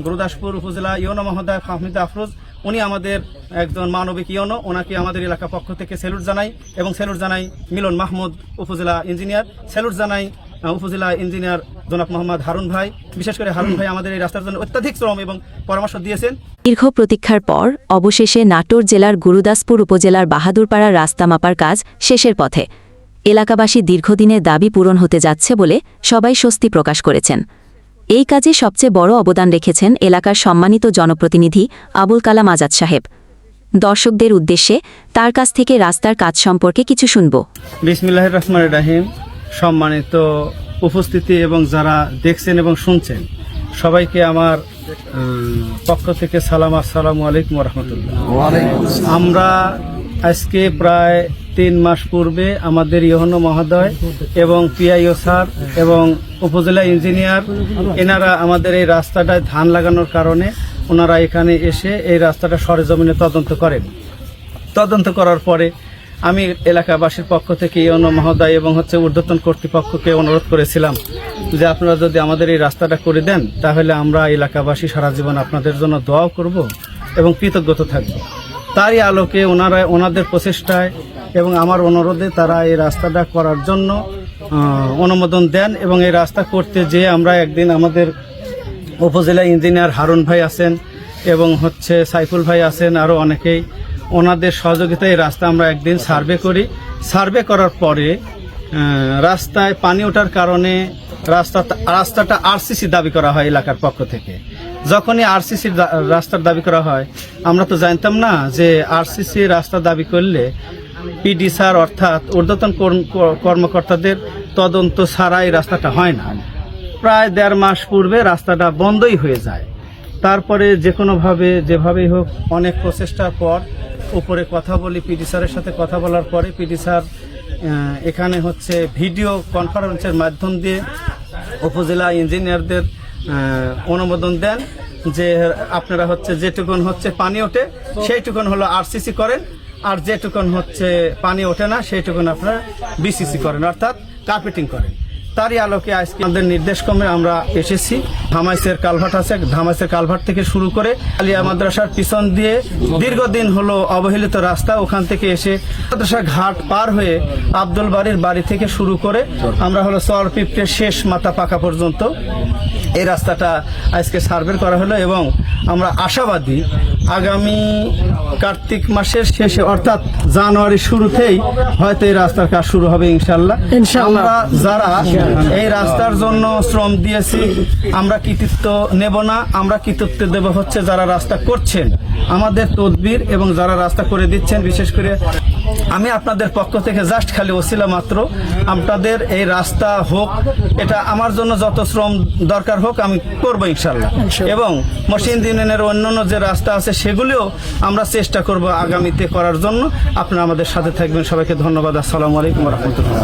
গুরুদাসপুর উপজেলা ইউনো মহোদয় ফাহমিদা আফরোজ, উনি আমাদের একজন মানবিক ইউনো, ওনাকে আমাদের এলাকা পক্ষ থেকে স্যালুট জানাই। এবং স্যালুট জানাই মিলন মাহমুদ উপজেলা ইঞ্জিনিয়ার, স্যালুট জানাই উপজেলা ইঞ্জিনিয়ার জনাব মোহাম্মদ হারুন ভাই। বিশেষ করে হারুন ভাই আমাদের এই রাস্তার জন্য অত্যাধিক শ্রম এবং পরামর্শ দিয়েছেন। দীর্ঘ প্রতীক্ষার পর অবশেষে নাটোর জেলার গুরুদাসপুর উপজেলার বাহাদুরপাড়ার রাস্তা মাপার কাজ শেষের পথে। এলাকাবাসী দীর্ঘদিনের দাবি পূরণ হতে যাচ্ছে বলে সবাই স্বস্তি প্রকাশ করেছেন। এই কাজে সবচেয়ে বড় অবদান রেখেছেন এলাকার সম্মানিত জনপ্রতিনিধি আবুল কালাম আজাদ সাহেব। দর্শকদের উদ্দেশ্যে তার কাছ থেকে রাস্তার কাজ সম্পর্কে কিছু শুনব। বিসমিল্লাহির রহমানির রহিম। সম্মানিত উপস্থিতি এবং যারা দেখছেন এবং শুনছেন, সবাইকে আমার পক্ষ থেকে সালাম, আসসালামু আলাইকুম রহমতুল্লাহ। আমরা আজকে প্রায় 3 মাস পূর্বে আমাদের ইউনো মহোদয় এবং পিআইও স্যার এবং উপজেলা ইঞ্জিনিয়ার এনারা আমাদের এই রাস্তাটায় ধান লাগানোর কারণে ওনারা এখানে এসে এই রাস্তাটা সরেজমিনে তদন্ত করেন। তদন্ত করার পরে আমি এলাকাবাসীর পক্ষ থেকে ইউনো মহোদয় এবং ঊর্ধ্বতন কর্তৃপক্ষকে অনুরোধ করেছিলাম যে আপনারা যদি আমাদের এই রাস্তাটা করে দেন, তাহলে আমরা এলাকাবাসী সারা জীবন আপনাদের জন্য দোয়াও করব এবং কৃতজ্ঞতা থাকব। তারই আলোকে ওনাদের প্রচেষ্টায় এবং আমার অনুরোধে তারা এই রাস্তাটা করার জন্য অনুমোদন দেন। এবং এই রাস্তা করতে যেয়ে আমরা একদিন আমাদের উপজেলা ইঞ্জিনিয়ার হারুন ভাই আছেন এবং সাইফুল ভাই আছেন, আরও অনেকেই, ওনাদের সহযোগিতায় এই রাস্তা আমরা একদিন সার্ভে করি। সার্ভে করার পরে রাস্তায় পানি ওঠার কারণে রাস্তাটা আরসিসি দাবি করা হয় এলাকার পক্ষ থেকে। যখনই আরসিসি রাস্তার দাবি করা হয়, আমরা তো জানতাম না যে আরসিসি রাস্তা দাবি করলে পিডি স্যার অর্থাৎ ঊর্ধ্বতন কর্মকর্তাদের তদন্ত ছাড়া এই রাস্তাটা হয় না। প্রায় 1.5 মাস পূর্বে রাস্তাটা বন্ধই হয়ে যায়। তারপরে যেভাবেই হোক অনেক প্রচেষ্টার পর উপরে কথা বলি, পিডি স্যারের সাথে কথা বলার পরে পিডি স্যার এখানে ভিডিও কনফারেন্সের মাধ্যম দিয়ে উপজেলা ইঞ্জিনিয়ারদের অনুমোদন দেন যে আপনারা যেটুকুন পানি ওঠে সেইটুকুন হলো আরসিসি করেন, আর যেটুকুন পানি ওঠে না সেইটুকুন আপনারা বিসিসি করেন, অর্থাৎ কার্পেটিং করেন। তারই আলোকে আজকে আমাদের নির্দেশক্রমে আমরা এসেছি। ধামাইসের কালভার্ট আছে, ধামাইসের কালভার্ট থেকে শুরু করে আলিয়া মাদ্রাসার পিছন দিয়ে দীর্ঘদিন হলো অবহেলিত রাস্তা, ওখান থেকে এসে মাদ্রাসা ঘাট পার হয়ে আব্দুল বাড়ির বাড়ি থেকে শুরু করে আমরা চর পিঁপড়ের শেষ মাথা পাকা পর্যন্ত এই রাস্তাটা আজকে সার্ভে করা হলো। এবং আমরা আশাবাদী আগামী কার্তিক মাসের শেষে অর্থাৎ জানুয়ারির শুরুতেই হয়তো এই রাস্তার কাজ শুরু হবে ইনশাল্লাহ। আমরা যারা এই রাস্তার জন্য শ্রম দিয়েছি আমরা কৃতিত্ব নেব না, আমরা কৃতিত্ব দেব যারা রাস্তা করছেন, আমাদের তদবির এবং যারা রাস্তা করে দিচ্ছেন। বিশেষ করে আমি আপনাদের পক্ষ থেকে জাস্ট খালি ওসিলা মাত্র আপনাদের এই রাস্তা হোক, এটা আমার জন্য যত শ্রম দরকার হোক আমি করব ইনশাল্লাহ। এবং মসজিদ ইউনিয়নের অন্যান্য যে রাস্তা আছে সেগুলিও আমরা চেষ্টা করব আগামীতে করার জন্য। আপনারা আমাদের সাথে থাকবেন। সবাইকে ধন্যবাদ। আসসালামু আলাইকুম ওয়া রাহমাতুল্লাহ।